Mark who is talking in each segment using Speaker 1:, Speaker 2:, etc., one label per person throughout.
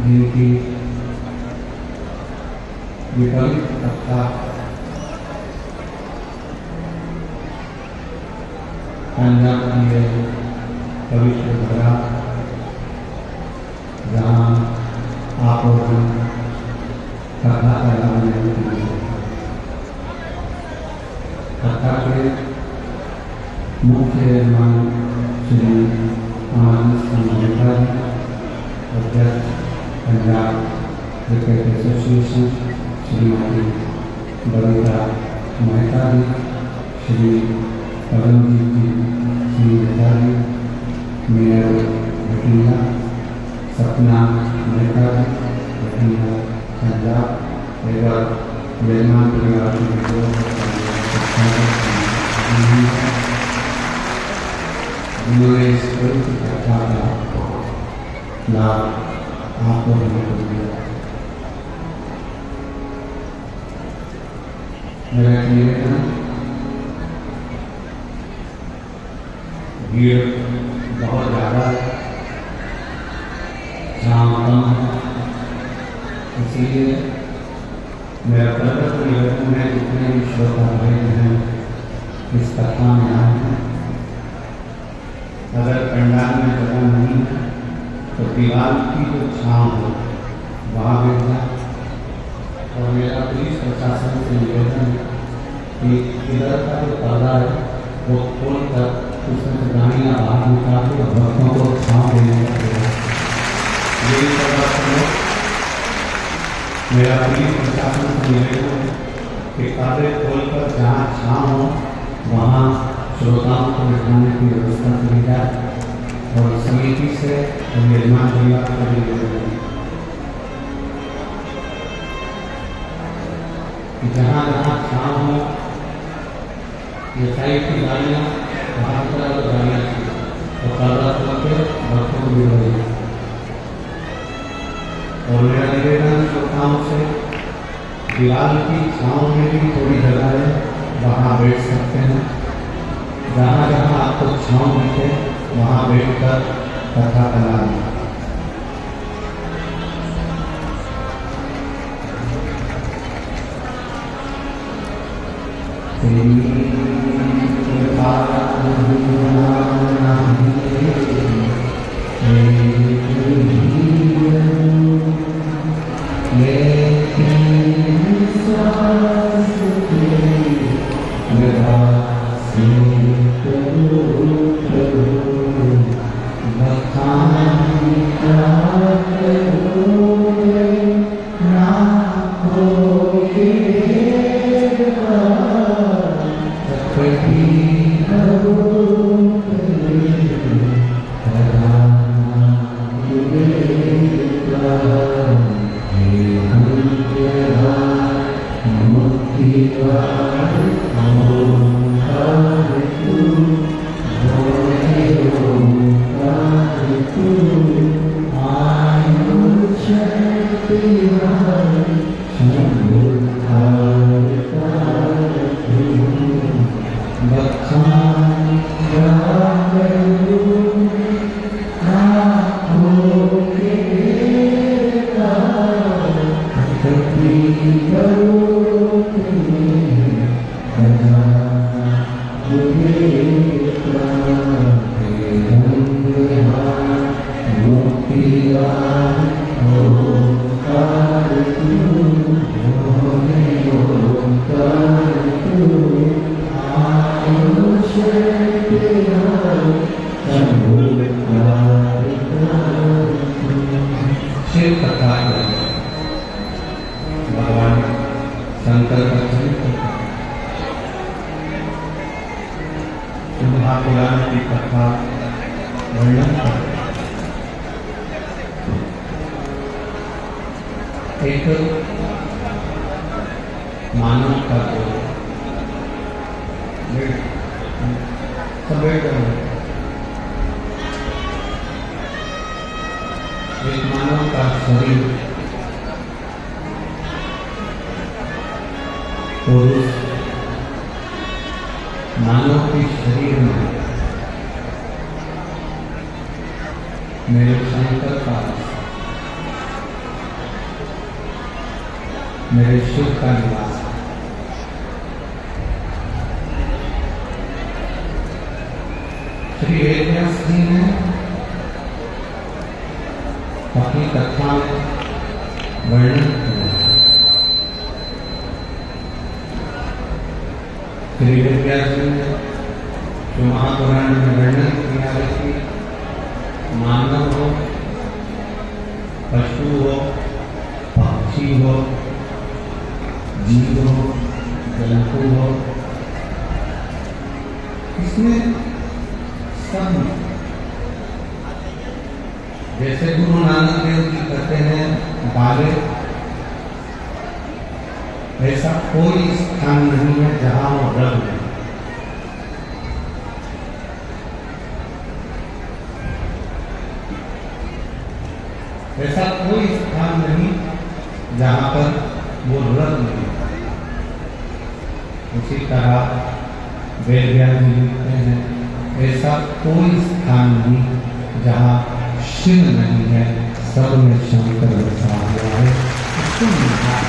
Speaker 1: जिनकी विपरीत कथा पंजाब की पवित्र धरा जहाँ आप और हम कथा कराने कथा के मुख्य मेहमान श्री अध्यक्ष पंजाब क्रिकेट एसोसिएशन श्रीमती बबीता मेहता जी, श्री पवनजीत जी, श्री मेहता जी, मेयर भटिंडा सपना मेहता जी भटिंडा पंजाब एवं मेहमान परिवार उन्होंने इस पवित्र कथा का लाभ आपको हमको दिया। मेरा निवेदन भीड़ बहुत ज़्यादा है, शाम कम है, इसीलिए मेरा प्रकट निवेदन है जितने भी श्रोता भाई हैं इस कथा में आए हैं, अगर पंडाल में जगह नहीं है तो दीवार की जो छांव हो वहाँ बैठ जाए। और मेरा पुलिस प्रशासन से निवेदन है कि इधर का जो पर्दा है वो खोल कर उसमें से गाड़ियाँ बाहर निकाल के भक्तों को छांव देने का प्रयास, यही पर्दा करो। मेरा पुलिस प्रशासन से निवेदन है कि पर्दे खोल कर जहाँ छांव हो वहाँ श्रोताओं को बिठाने की व्यवस्था की जाए और समिति से निर्माण परिवार को भी जहाँ जहाँ छाँव हो ये साइड की गाड़ियाँ बाहर तरह की गाड़ियाँ थी और पर्दा खोल के भक्तों को भी बढ़ी। और मेरा निवेदन श्रोताओं से दीवार की छाँव में भी थोड़ी जगह है, वहाँ बैठ सकते हैं। जहाँ जहाँ आपको छाँव मिले वहाँ बैठकर कथा कराना। भगवान शंकर का चरित्र महापुराण की कथा वर्णन कर एक मानव का एक मानव का शरीर पुरुष मानव के शरीर में मेरे शंकर का मेरे शिव का निवास है। श्री वेदव्यास जी ने अपनी कथा में वर्णन किया है। श्री वेदव्यास जी ने जो महापुराण में वर्णन किया है कि मानव हो, पशु हो, पक्षी हो, जीव हो, जंतु हो, इसमें सब जैसे गुरु नानक देव जी कहते हैं बाले, ऐसा कोई स्थान नहीं है जहां वो रब नहीं। ऐसा कोई स्थान नहीं जहां पर वो रब नहीं। उसी तरह वेदव्यास जी लिखते हैं ऐसा कोई स्थान नहीं जहां शिव नहीं है, सब में शंकर बसा हुआ है। उसको लिखा है।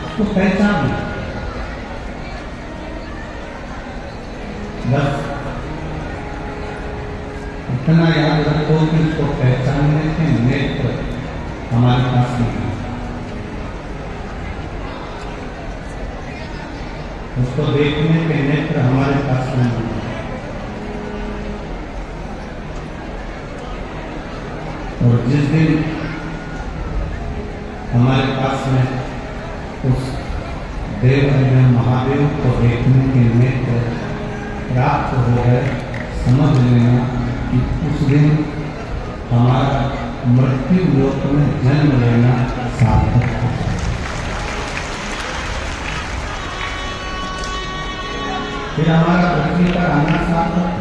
Speaker 1: उसको पहचान बस इतना याद रखो कि उसको पहचानने के नेत्र हमारे पास नहीं है। उसको देखने के नेत्र हमारे पास नहीं है। और जिस दिन हमारे पास में उस देव में महादेव को देखने के नेत्र प्राप्त हो गए, समझ लेना कि उस दिन हमारा मृत्यु लोक में जन्म लेना सार्थक है। फिर हमारा पृथ्वी पर आना सार्थक है।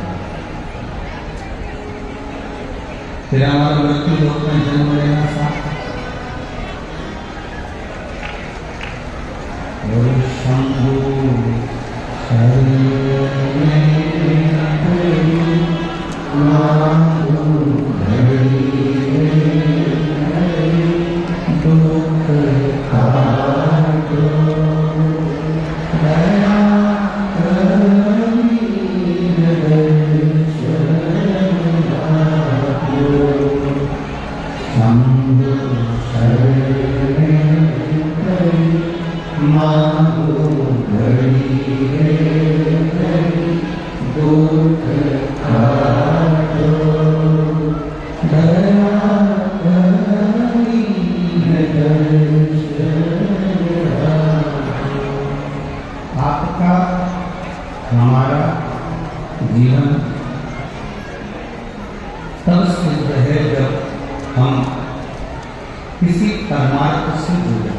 Speaker 1: फिर हमारा मृत्यु लोक में जन्म लेना सार्थक है। और शंभु आपका हमारा जीवन तब सिद्ध है जब हम किसी परमार्थ से जुड़े।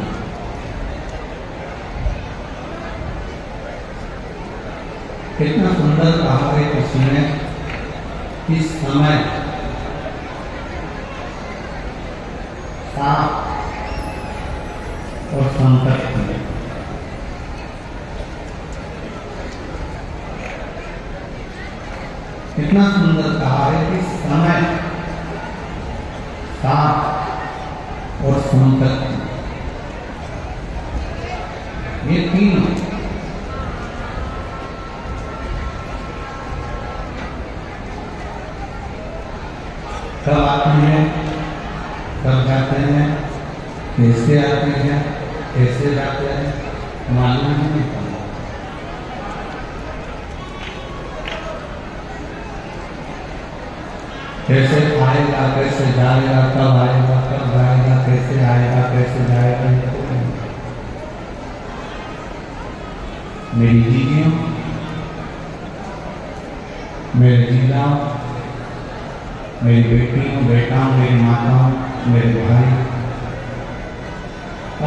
Speaker 1: कितना सुंदर कहा है किसी ने, इस समय साप और संकट है। कितना सुंदर कहा है कि समय, साप और संकट, ये तीन कब आते हैं, कब जाते हैं, कैसे आते हैं, कैसे जाते हैं, मालूम नहीं पड़ता। कैसे आएगा, कैसे जाएगा, कब आएगा, कब जाएगा, कैसे आएगा, कैसे जाएगा, मेरी दीदियों, मेरे जीजाओं, मेरी बेटियों, बेटाओं, मेरी माताओं, मेरे भाई,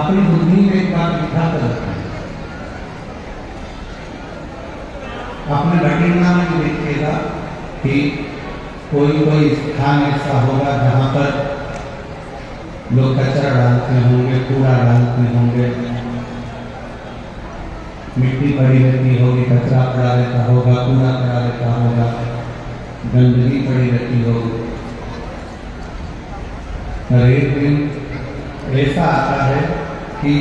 Speaker 1: अपनी बुद्धि में एक बार लिखा कर रखा है। अपने भटिंडा में देखिएगा कि कोई स्थान ऐसा होगा जहाँ पर लोग कचरा डालते होंगे, कूड़ा डालते होंगे, मिट्टी पड़ी रहती होगी, कचरा पड़ा रहता होगा, कूड़ा पड़ा रहता होगा, गंदगी पड़ी रहती होगी। और एक दिन ऐसा आता है कि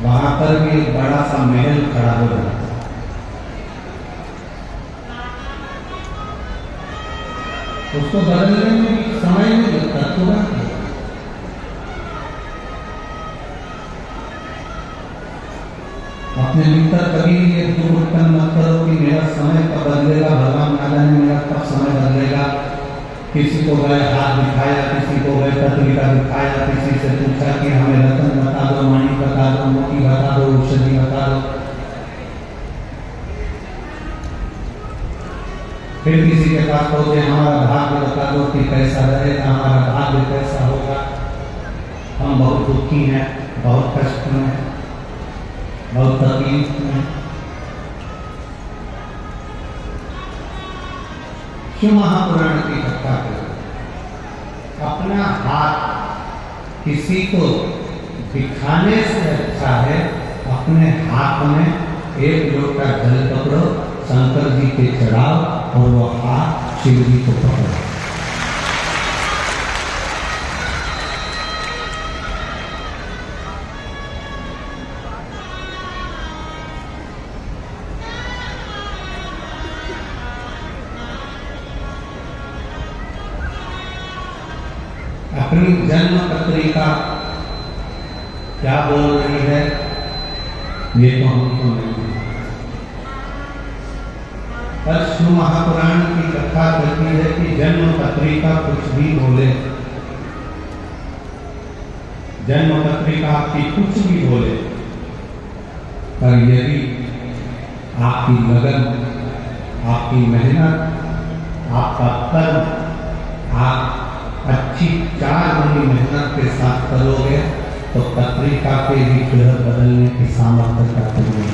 Speaker 1: वहां पर भी एक बड़ा सा महल खड़ा हो जाता है। उसको बदलने में समय नहीं लगता, तुरंत। अपने भीतर कभी ये दुख उत्पन्न मत करो कि मेरा समय कब बदलेगा, भगवान ना जाने मेरा कब समय बदलेगा। किसी को गए हाथ दिखाया, किसी को गए पत्रिका दिखाया, किसी से पूछा कि हमें रतन बता दो, मणि बता दो, मोती बता दो, औषधि बता दो। फिर किसी के पास पहुंचे, हमारा भाग्य बता दो कि कैसा रहेगा, हमारा भाग्य कैसा होगा। हम बहुत दुखी हैं, बहुत कष्ट में, बहुत तकलीफ में। शिव महापुराण की कथा करें। अपना हाथ किसी को दिखाने से अच्छा है अपने हाथ में एक लोटा जल पकड़ो, शंकर जी के चढ़ाओ और वो हाथ शिव जी को पकड़ो। अपनी जन्म पत्रिका क्या बोल रही है ये तो हमको नहीं। पर शिव महापुराण की कथा कहती है कि जन्म पत्रिका कुछ भी बोले, जन्म पत्रिका आपकी कुछ भी बोले, पर यदि आपकी लगन, आपकी मेहनत, आपका कर्म, आप अच्छी 4 गुनी मेहनत के साथ करोगे तो पत्रिका के विग्रह बदलने की सामर्थ्य का तुम्हें।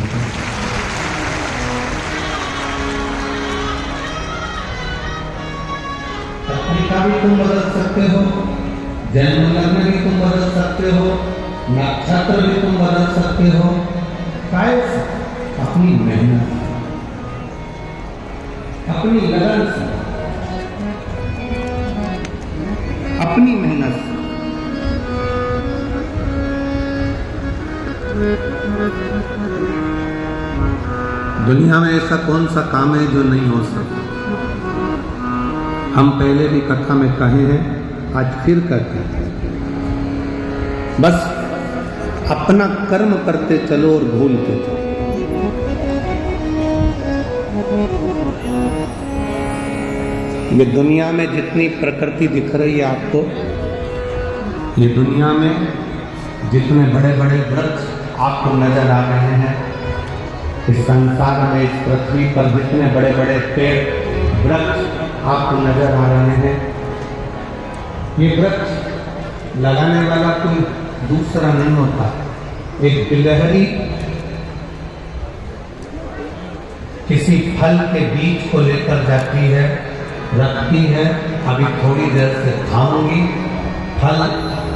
Speaker 1: पत्रिका भी तुम बदल सकते हो, जन्म लग्न भी तुम बदल सकते हो, नक्षत्र भी तुम बदल सकते हो। कैसे? अपनी मेहनत, अपनी लगन से, अपनी मेहनत से। दुनिया में ऐसा कौन सा काम है जो नहीं हो सकता? हम पहले भी कथा में कहे हैं, आज फिर कहते हैं। बस अपना कर्म करते चलो और भूलते चलो। ये दुनिया में जितनी प्रकृति दिख रही है आपको, ये दुनिया में जितने बड़े बड़े वृक्ष आपको नजर आ रहे हैं, इस संसार में, इस पृथ्वी पर जितने बड़े बड़े पेड़ वृक्ष आपको नजर आ रहे हैं, ये वृक्ष लगाने वाला कोई दूसरा नहीं होता। एक गिलहरी किसी फल के बीज को लेकर जाती है, रखती है, अभी थोड़ी देर से खाऊंगी, फल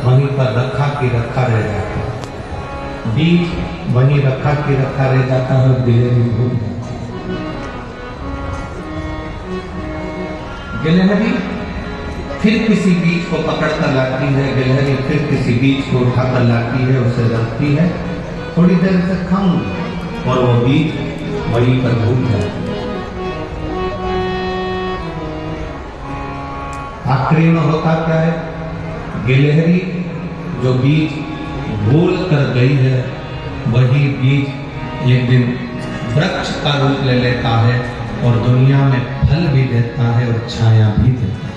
Speaker 1: वहीं पर रखा की रखा रह जाता है, बीज वहीं रखा की रखा रह जाता है, गिलहरी भूल जाती है। गिलहरी फिर किसी बीज को पकड़ कर लाती है, गिलहरी फिर किसी बीज को उठा कर लाती है, उसे रखती है, थोड़ी देर से खाऊंगी और वो बीज वहीं पर भूल जाता है। आखिरी में होता क्या है? गिलहरी जो बीज भूल कर गई है, वही बीज एक दिन वृक्ष का रूप ले लेता है और दुनिया में फल भी देता है और छाया भी देता है।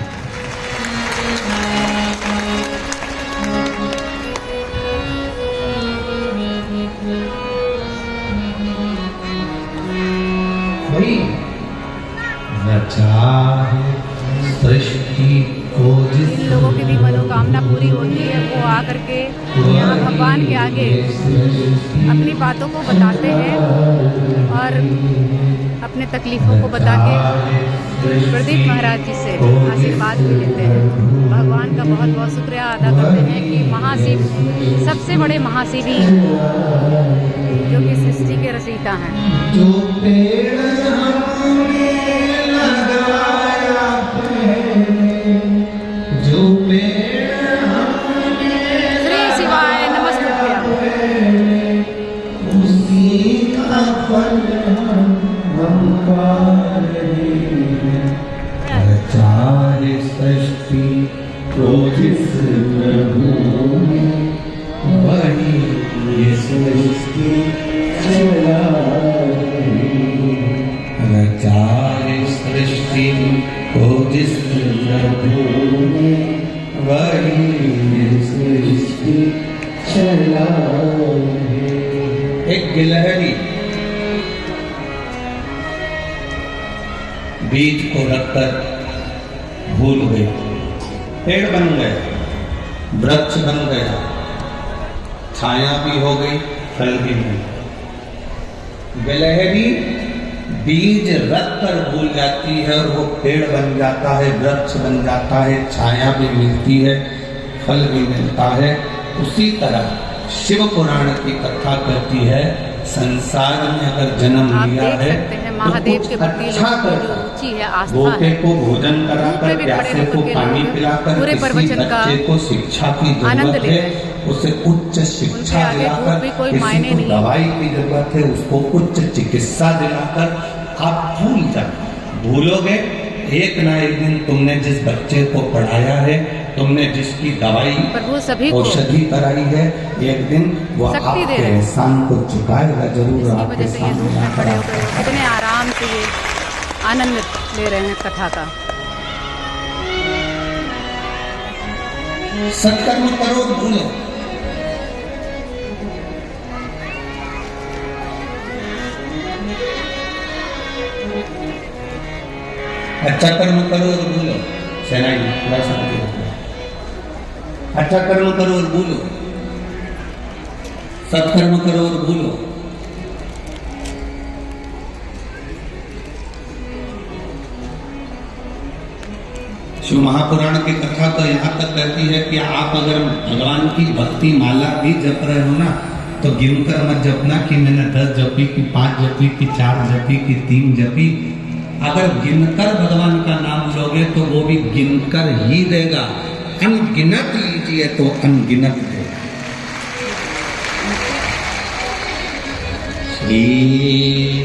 Speaker 1: वही रचा है सृष्टि को। जिन
Speaker 2: लोगों की भी मनोकामना पूरी होती है वो आकर के यहाँ भगवान के आगे अपनी बातों को बताते हैं और अपने तकलीफ़ों को बता के प्रदीप महाराज जी से आशीर्वाद भी लेते हैं। भगवान का बहुत बहुत शुक्रिया अदा करते हैं कि महाशिव सबसे बड़े महाशिवी जो कि सृष्टि के रचयिता हैं।
Speaker 1: जो पेड़ सृष्टि को जिस प्रभु ने वही सृष्टि चलाए। एक गिलहरी बीज को रखकर भूल गई, पेड़ बन गया, वृक्ष बन गया, छाया भी हो गई, फल भी मिल गया। गिलहरी बीज रख कर भूल जाती है और वो पेड़ बन जाता है, वृक्ष बन जाता है, छाया भी मिलती है, फल भी मिलता है। उसी तरह शिव पुराण की कथा कहती है, संसार में अगर जन्म लिया है
Speaker 2: महादेव
Speaker 1: तो
Speaker 2: के
Speaker 1: कुछ
Speaker 2: प्रति
Speaker 1: अच्छा
Speaker 2: लोगों की जो
Speaker 1: कर,
Speaker 2: रुचि है, आस्था
Speaker 1: भूखे
Speaker 2: है,
Speaker 1: को भोजन कराकर, प्यासे को पानी पिलाकर,
Speaker 2: पूरे
Speaker 1: किसी
Speaker 2: प्रवचन का
Speaker 1: बच्चे को शिक्षा की
Speaker 2: आनंद
Speaker 1: जरूरत
Speaker 2: ले
Speaker 1: है,
Speaker 2: रहे हैं।
Speaker 1: उसे उच्च शिक्षा
Speaker 2: उनके आगे
Speaker 1: दिलाकर,
Speaker 2: भी कोई
Speaker 1: किसी
Speaker 2: मायने
Speaker 1: को
Speaker 2: नहीं।
Speaker 1: दवाई की जरूरत है, उसको उच्च चिकित्सा दिलाकर आप भूल जाए। भूलोगे एक ना एक दिन तुमने जिस बच्चे को पढ़ाया है, तुमने जिसकी दवाई
Speaker 2: प्रभु सभी को
Speaker 1: औषधि कराई है, एक दिन वो
Speaker 2: शक्ति
Speaker 1: आपके
Speaker 2: दे रहे हैं।
Speaker 1: एहसान को चुकाएगा जरूर।
Speaker 2: इसकी
Speaker 1: आपके
Speaker 2: वजह से ये धूप
Speaker 1: सामने
Speaker 2: में खड़े
Speaker 1: आकर
Speaker 2: होकर कितने आराम से ये आनंद ले रहे हैं कथा का।
Speaker 1: सत्कर्म करो, भूलो। अच्छा कर्म करो और भूलो। सेनाई थोड़ा शांति रखो। अच्छा कर्म करो और भूलो, सत्कर्म करो और भूलो। शिव महापुराण की कथा तो यहाँ तक कहती है कि आप अगर भगवान की भक्ति माला भी जप रहे हो ना, तो गिनकर मत जपना कि मैंने 10 जपी, कि 5 जपी, कि 4 जपी, कि 3 जपी। अगर गिनकर भगवान का नाम लोगे तो वो भी गिनकर ही देगा। अनगिनत लीजिए तो अनगिनत देगा। श्री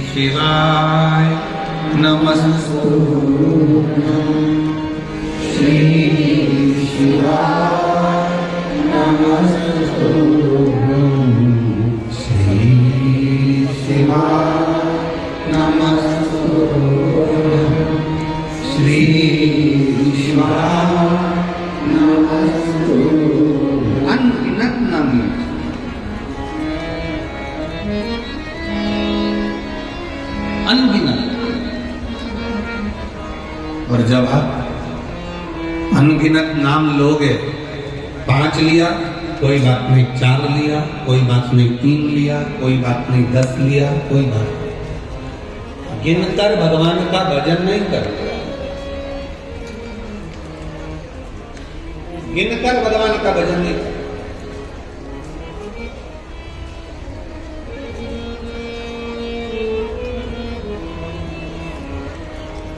Speaker 1: शिवाय नमस्तु। श्री शिवाय नमस्तु। श्री शिवाय नमस्तु। श्री शिवाय नमस्तु। अनगिनत नाम, अनगिनत। और जब आप अनगिनत नाम लोगे, 5 लिया कोई बात नहीं, 4 लिया कोई बात नहीं, 3 लिया कोई बात नहीं, 10 लिया कोई बात नहीं, गिनकर भगवान का भजन नहीं करते। गिनकर भगवान का भजन नहीं करते।